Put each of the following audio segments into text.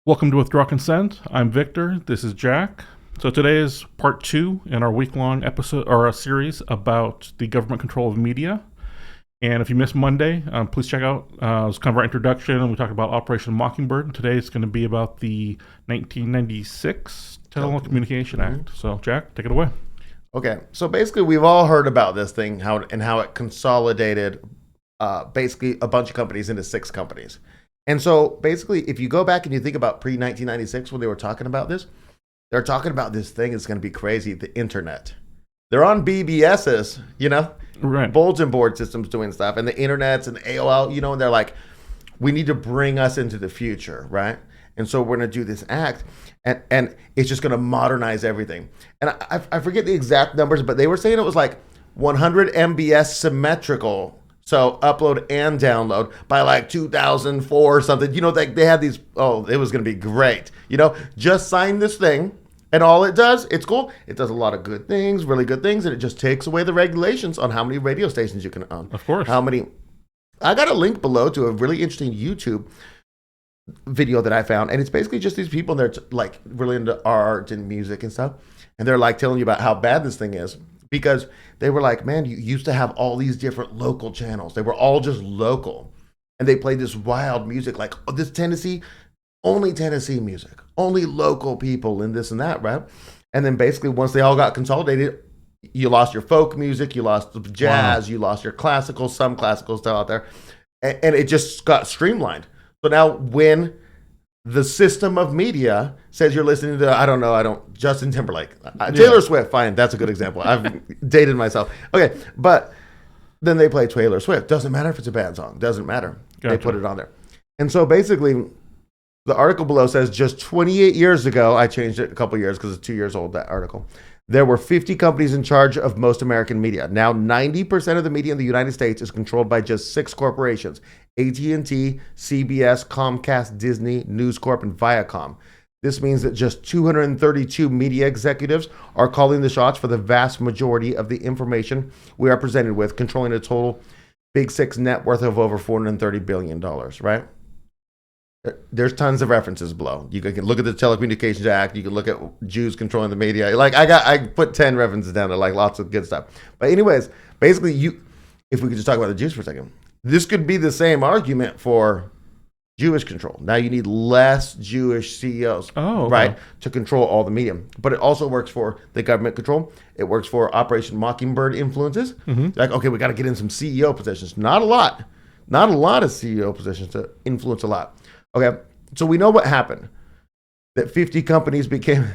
Welcome to Withdraw Consent. I'm Victor. This is Jack. So today is part 2 in our week-long episode or a series about the government control of media. And if you missed Monday, please check out it was kind of our introduction. We talked about Operation Mockingbird. Today it's going to be about the 1996 Telecommunications Act. So Jack, take it away. Okay, so basically we've all heard about this thing, how it consolidated basically a bunch of companies into 6 companies. And so basically, if you go back and you think about pre-1996 when they were talking about this, they're talking about this thing is going to be crazy, the internet. They're on BBSs, Right. bulletin board systems doing stuff, and the internets and AOL, and they're like, we need to bring us into the future, right? And so we're going to do this act, and it's just going to modernize everything. And I forget the exact numbers, but they were saying it was like 100 MBS symmetrical. So upload and download by like 2004 or something. They had these, it was going to be great. Just sign this thing and all it does, it's cool. It does a lot of good things, really good things. And it just takes away the regulations on how many radio stations you can own. Of course. I got a link below to a really interesting YouTube video that I found. And it's basically just these people, and they're like really into art and music and stuff. And they're like telling you about how bad this thing is. Because they were like, man, you used to have all these different local channels. They were all just local. And they played this wild music, like this only Tennessee music, only local people and this and that, right? And then basically once they all got consolidated, you lost your folk music, you lost the jazz, You lost your classical, some classical stuff out there. And it just got streamlined. So now when the system of media says you're listening to, Justin Timberlake. Taylor Swift, fine, that's a good example. I've dated myself. Okay, but then they play Taylor Swift. Doesn't matter if it's a bad song. Doesn't matter. Gotcha. They put it on there. And so basically, the article below says just 28 years ago, I changed it a couple years because it's 2 years old, that article. There were 50 companies in charge of most American media. Now, 90% of the media in the United States is controlled by just 6 corporations: AT&T, CBS, Comcast, Disney, News Corp, and Viacom. This means that just 232 media executives are calling the shots for the vast majority of the information we are presented with, controlling a total Big 6 net worth of over $430 billion, right? There's tons of references below. You can look at the Telecommunications Act. You can look at Jews controlling the media. Like I put 10 references down there, like lots of good stuff. But anyways, basically, if we could just talk about the Jews for a second, this could be the same argument for Jewish control. Now you need less Jewish CEOs, right, to control all the media. But it also works for the government control. It works for Operation Mockingbird influences. Mm-hmm. Like, okay, we got to get in some CEO positions. Not a lot of CEO positions to influence a lot. Okay, so we know what happened. That 50 companies became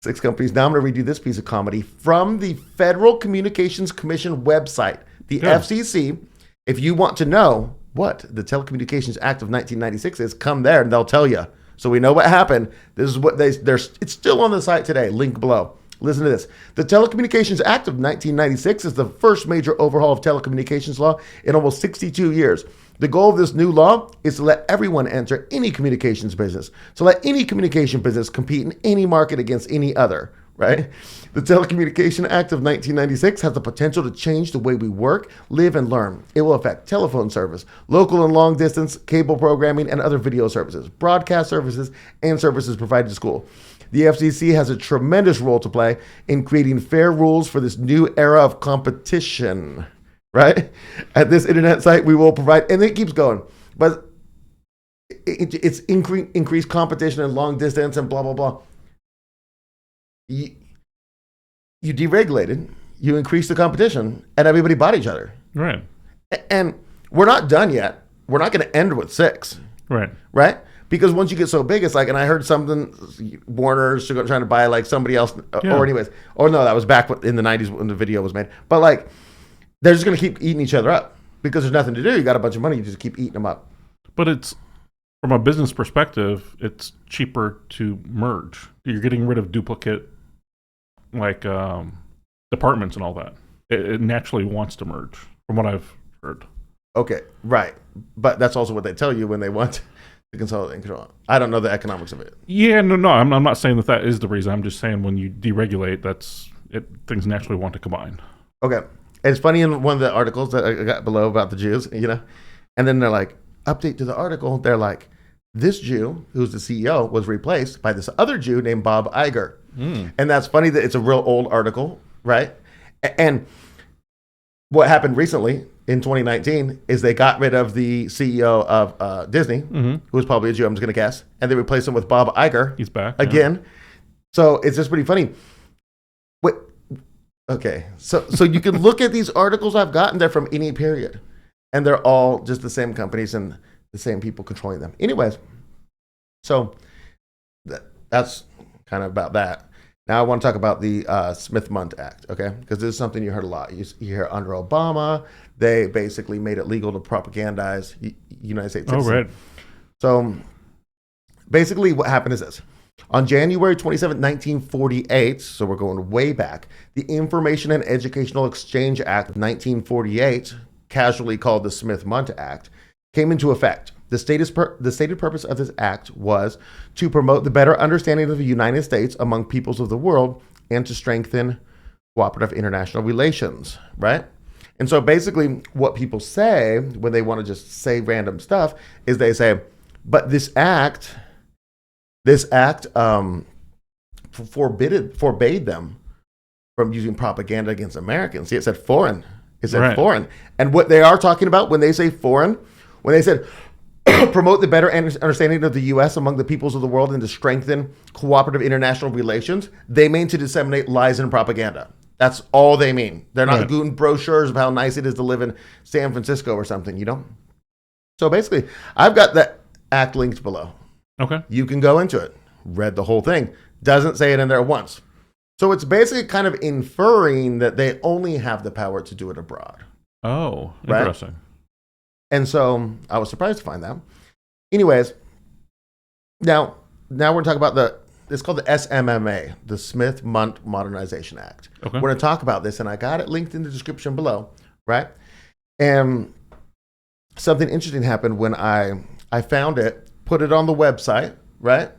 6 companies. Now I'm going to redo this piece of comedy from the Federal Communications Commission website, the FCC. If you want to know what the Telecommunications Act of 1996 is, come there and they'll tell you. So we know what happened. This is what it's still on the site today. Link below. Listen to this. The Telecommunications Act of 1996 is the first major overhaul of telecommunications law in almost 62 years. The goal of this new law is to let everyone enter any communications business. So let any communication business compete in any market against any other, right? The Telecommunications Act of 1996 has the potential to change the way we work, live, and learn. It will affect telephone service, local and long distance, cable programming, and other video services, broadcast services, and services provided to school. The FCC has a tremendous role to play in creating fair rules for this new era of competition, right? At this internet site, we will provide, and it keeps going, but it's increased competition and long distance and blah, blah, blah. You deregulated, you increased the competition, and everybody bought each other. Right. And we're not done yet. We're not going to end with 6. Right. Right? Because once you get so big, it's like, and I heard something, Warner's trying to buy like somebody else, or anyways, or no, that was back in the 90s when the video was made. But like, they're just going to keep eating each other up because there's nothing to do. You got a bunch of money, you just keep eating them up. But it's, from a business perspective, it's cheaper to merge. You're getting rid of duplicate, like, departments and all that. It naturally wants to merge, from what I've heard. Okay, right. But that's also what they tell you when they want to consolidate and control. I don't know the economics of it. Yeah, no. I'm not saying that is the reason. I'm just saying when you deregulate, things naturally want to combine. Okay. It's funny in one of the articles that I got below about the Jews, and then they're like, update to the article. They're like, this Jew, who's the CEO, was replaced by this other Jew named Bob Iger. And that's funny that it's a real old article, right? And what happened recently in 2019 is they got rid of the CEO of Disney, who was probably a Jew, I'm just going to guess, and they replaced him with Bob Iger. He's back again. Yeah. So it's just pretty funny. Wait, okay, so you can look at these articles I've gotten there from any period, and they're all just the same companies and the same people controlling them. Anyways, so that's kind of about that. Now I want to talk about the Smith-Mundt Act, okay? Because this is something you heard a lot. You hear under Obama, they basically made it legal to propagandize United States citizens. Oh, right. So basically what happened is this. On January 27, 1948, so we're going way back, the Information and Educational Exchange Act of 1948, casually called the Smith-Mundt Act, came into effect. The stated purpose of this act was to promote the better understanding of the United States among peoples of the world and to strengthen cooperative international relations, right? And so basically what people say when they want to just say random stuff is they say, but this act forbade them from using propaganda against Americans. See, it said foreign. It said right. Foreign. And what they are talking about when they say foreign, when they said promote the better understanding of the U.S. among the peoples of the world and to strengthen cooperative international relations, they mean to disseminate lies and propaganda. That's all they mean. They're not doing brochures of how nice it is to live in San Francisco or something, you know? So basically, I've got that act linked below. Okay. You can go into it. Read the whole thing. Doesn't say it in there once. So it's basically kind of inferring that they only have the power to do it abroad. Oh, interesting. Right? And so I was surprised to find that. Anyways, now we're going to talk about it's called the SMMA, the Smith-Mundt Modernization Act. Okay. We're going to talk about this, and I got it linked in the description below, right? And something interesting happened when I found it, put it on the website, right?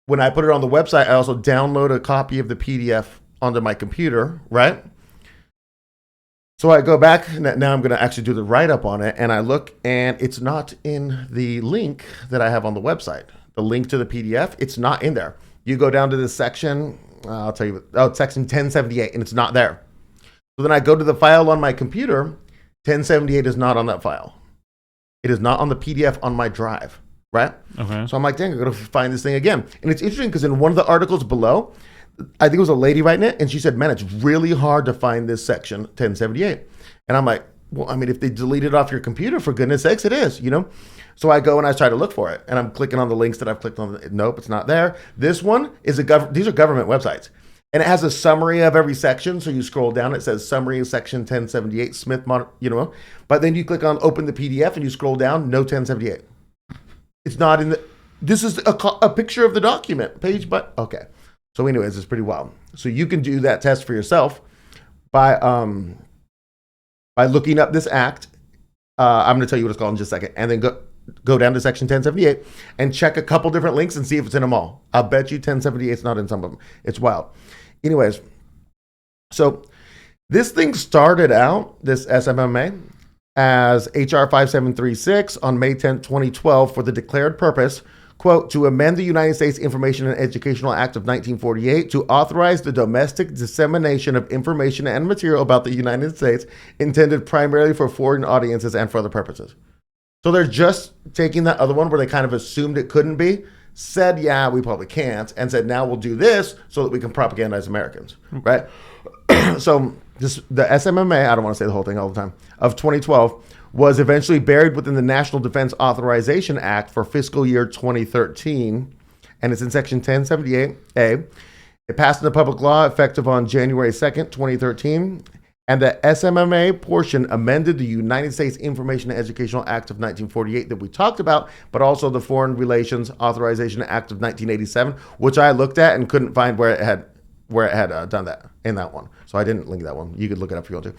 When I put it on the website, I also download a copy of the PDF onto my computer, right? So I go back, now I'm going to actually do the write-up on it, and I look, and it's not in the link that I have on the website. The link to the PDF, it's not in there. You go down to this section, I'll tell you, it's section 1078, and it's not there. So then I go to the file on my computer, 1078 is not on that file. It is not on the PDF on my drive, right? Okay. So I'm like, dang, I'm going to find this thing again. And it's interesting because in one of the articles below, I think it was a lady writing it, and she said, man, it's really hard to find this section 1078. And I'm like, well, I mean, if they delete it off your computer, for goodness sakes, it is, you know? So I go and I try to look for it, and I'm clicking on the links that I've clicked on. Nope, it's not there. This one is these are government websites. And it has a summary of every section. So you scroll down, it says summary of section 1078, Smith-Mundt, you know? But then you click on open the PDF and you scroll down, no 1078. It's not in this is a picture of the document, page, but okay. So anyways, it's pretty wild. So you can do that test for yourself by looking up this act. I'm going to tell you what it's called in just a second. And then go down to section 1078 and check a couple different links and see if it's in them all. I'll bet you 1078 is not in some of them. It's wild. Anyways, so this thing started out, this SMMA, as HR 5736 on May 10, 2012 for the declared purpose, quote, to amend the United States Information and Educational Act of 1948 to authorize the domestic dissemination of information and material about the United States intended primarily for foreign audiences and for other purposes. So they're just taking that other one where they kind of assumed it couldn't be, said, yeah, we probably can't, and said, now we'll do this so that we can propagandize Americans, right? So the SMMA, I don't want to say the whole thing all the time, of 2012 was eventually buried within the National Defense Authorization Act for fiscal year 2013, and it's in section 1078A. It passed into public law effective on January 2nd, 2013, and the SMMA portion amended the United States Information and Educational Act of 1948 that we talked about, but also the Foreign Relations Authorization Act of 1987, which I looked at and couldn't find where it had done that in that one. So I didn't link that one. You could look it up if you want to.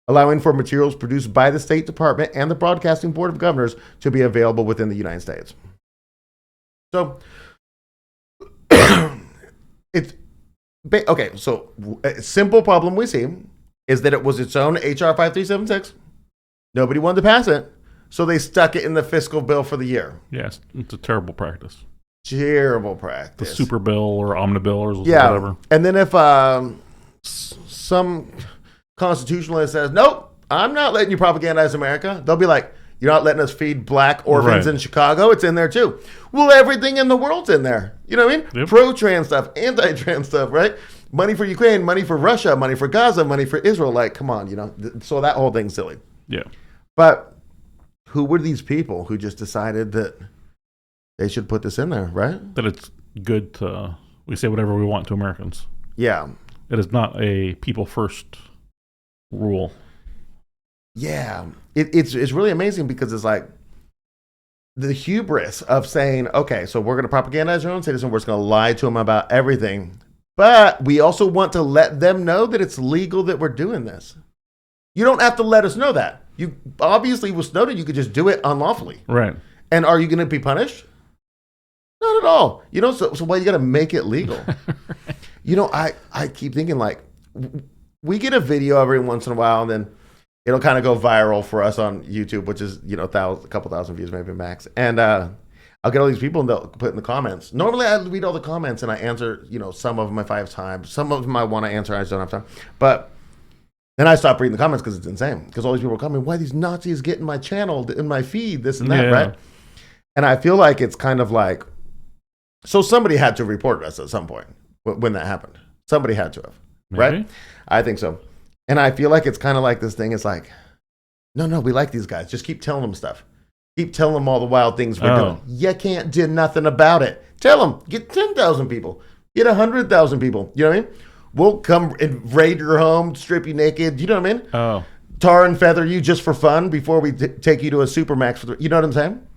Allowing for materials produced by the State Department and the Broadcasting Board of Governors to be available within the United States. So it's okay. So a simple problem we see is that it was its own HR 5376. Nobody wanted to pass it. So they stuck it in the fiscal bill for the year. Yes, it's a terrible practice. Terrible The practice. super bill or omnibill or Yeah. whatever. And then if some constitutionalist says, nope, I'm not letting you propagandize America, they'll be like, you're not letting us feed black orphans Right. in Chicago? It's in there too. Well, everything in the world's in there. You know what I mean? Yep. Pro-trans stuff, anti-trans stuff, right? Money for Ukraine, money for Russia, money for Gaza, money for Israel. Like, come on, so that whole thing's silly. Yeah. But who were these people who just decided that they should put this in there, right? That it's good to, we say whatever we want to Americans. Yeah. It is not a people first rule. Yeah. It's really amazing because it's like the hubris of saying, okay, so we're going to propagandize our own citizen. We're just going to lie to them about everything. But we also want to let them know that it's legal that we're doing this. You don't have to let us know that. You obviously with Snowden, you could just do it unlawfully. Right. And are you going to be punished? Not at all. So why you got to make it legal? I keep thinking like we get a video every once in a while and then it'll kind of go viral for us on YouTube, which is, a couple thousand views, maybe max. And I'll get all these people and they'll put in the comments. Normally I read all the comments and I answer, some of them if I have time. Some of them I want to answer, I just don't have time. But then I stop reading the comments because it's insane. Because all these people are coming, why these Nazis get in my channel, in my feed, this and that, right? And I feel like it's kind of like, so somebody had to report us at some point when that happened. Somebody had to have, right? Maybe. I think so. And I feel like it's kind of like this thing. It's like, no, we like these guys. Just keep telling them stuff. Keep telling them all the wild things we're doing. You can't do nothing about it. Tell them. Get 10,000 people. Get 100,000 people. You know what I mean? We'll come and raid your home, strip you naked. You know what I mean? Oh. Tar and feather you just for fun before we take you to a supermax. You know what I'm saying?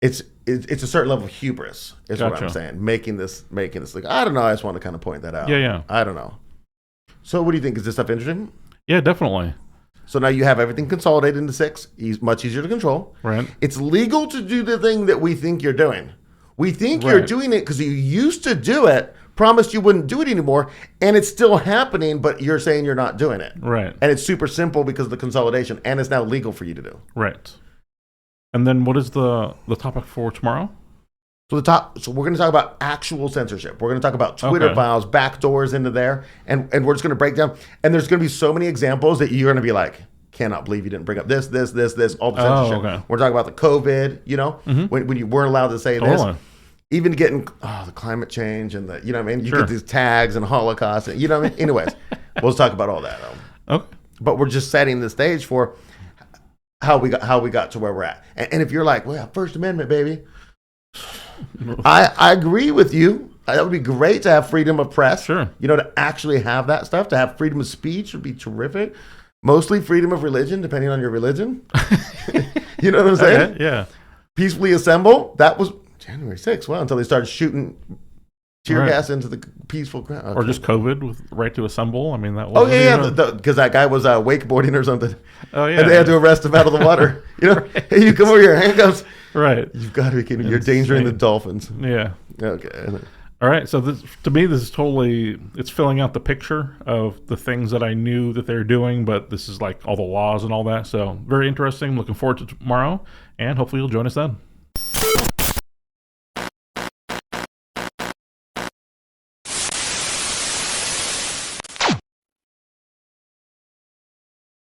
It's a certain level of hubris is what I'm saying. Making this like, I don't know. I just want to kind of point that out. Yeah. I don't know. So what do you think? Is this stuff interesting? Yeah, definitely. So now you have everything consolidated into 6. Much easier to control. Right. It's legal to do the thing that we think you're doing. We think you're doing it because you used to do it, promised you wouldn't do it anymore, and it's still happening, but you're saying you're not doing it. Right. And it's super simple because of the consolidation, and it's now legal for you to do. Right. And then what is the topic for tomorrow? So we're going to talk about actual censorship. We're going to talk about Twitter files, backdoors into there, and we're just going to break down. And there's going to be so many examples that you're going to be like, cannot believe you didn't bring up this, all the censorship. Okay. We're talking about the COVID, when you weren't allowed to say this. Even getting the climate change and the, you know what I mean? You get these tags and Holocaust, and, you know what I mean? Anyways, we'll talk about all that. Okay. But we're just setting the stage for how we got to where we're at. And if you're like, well, First Amendment, baby. I agree with you. That would be great to have freedom of press. Sure. To actually have that stuff, to have freedom of speech would be terrific. Mostly freedom of religion, depending on your religion. You know what I'm saying? Okay, yeah. Peacefully assemble. That was January 6th. Well, until they started shooting tear gas into the peaceful crowd. Okay. Or just COVID with right to assemble. I mean, that was. Because that guy was wakeboarding or something. Oh, yeah. And they had to arrest him out of the water. Hey, you come over here, handcuffs. Right. You've got to be kidding me. You're endangering the dolphins. Yeah. Okay. All right. So to me, this is it's filling out the picture of the things that I knew that they're doing, but this is like all the laws and all that. So very interesting. Looking forward to tomorrow, and hopefully you'll join us then.